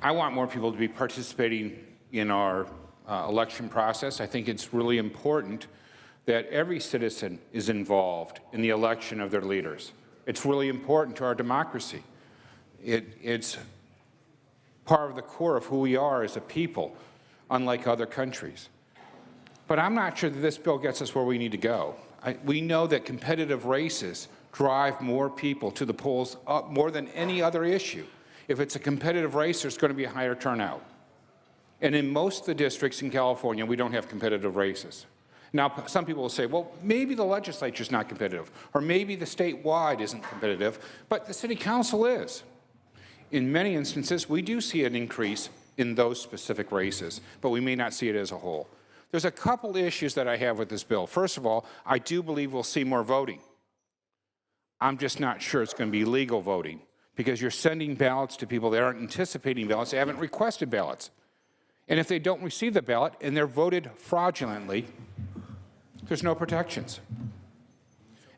I want more people to be participating in our election process. I think it's really important that every citizen is involved in the election of their leaders. It's really important to our democracy. It's part of the core of who we are as a people, unlike other countries. But I'm not sure that this bill gets us where we need to go. We know that competitive races drive more people to the polls more than any other issue. If it's a competitive race, there's going to be a higher turnout. And in most of the districts in California, we don't have competitive races. Now, some people will say, well, maybe the legislature's not competitive, or maybe the statewide isn't competitive, but the city council is. In many instances, we do see an increase in those specific races, but we may not see it as a whole. There's a couple issues that I have with this bill. First of all, I do believe we'll see more voting. I'm just not sure it's going to be legal voting, because you're sending ballots to people that aren't anticipating ballots, they haven't requested ballots. And if they don't receive the ballot and they're voted fraudulently, there's no protections.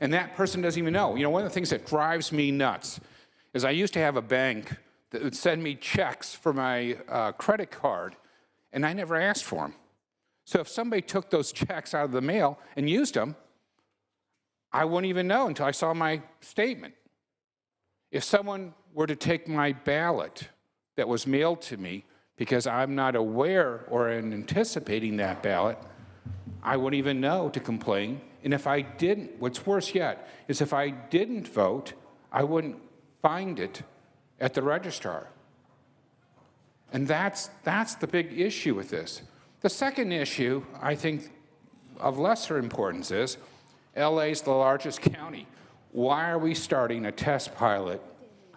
And that person doesn't even know. You know, one of the things that drives me nuts is I used to have a bank that would send me checks for my credit card, and I never asked for them. So if somebody took those checks out of the mail and used them, I wouldn't even know until I saw my statement. If someone were to take my ballot that was mailed to me because I'm not aware or anticipating that ballot, I wouldn't even know to complain. And if I didn't, what's worse yet, is if I didn't vote, I wouldn't find it at the registrar. And that's the big issue with this. The second issue, I think, of lesser importance is LA's the largest county. Why are we starting a test pilot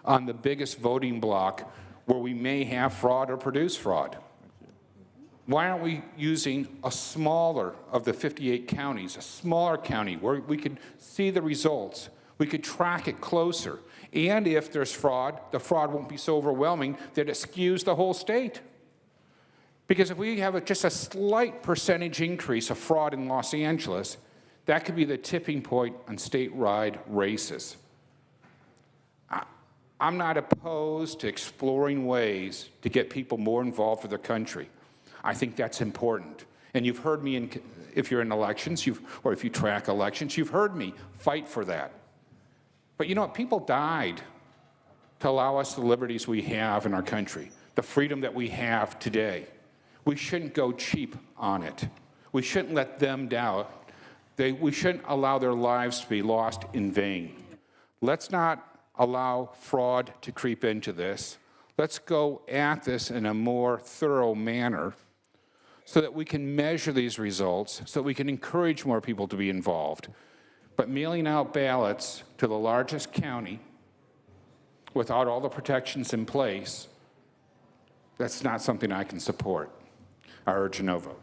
on the biggest voting block where we may have fraud or produce fraud? Why aren't we using a smaller of the 58 counties, a smaller county where we could see the results, we could track it closer, and if there's fraud, the fraud won't be so overwhelming that it skews the whole state. Because if we have just a slight percentage increase of fraud in Los Angeles, that could be the tipping point on statewide races. I'm not opposed to exploring ways to get people more involved with their country. I think that's important. And you've heard me, if you're in elections, or if you track elections, you've heard me fight for that. But you know what? People died to allow us the liberties we have in our country, the freedom that we have today. We shouldn't go cheap on it. We shouldn't let them down. We shouldn't allow their lives to be lost in vain. Let's not allow fraud to creep into this. Let's go at this in a more thorough manner so that we can measure these results, so that we can encourage more people to be involved. But mailing out ballots to the largest county without all the protections in place, that's not something I can support. I urge a no vote.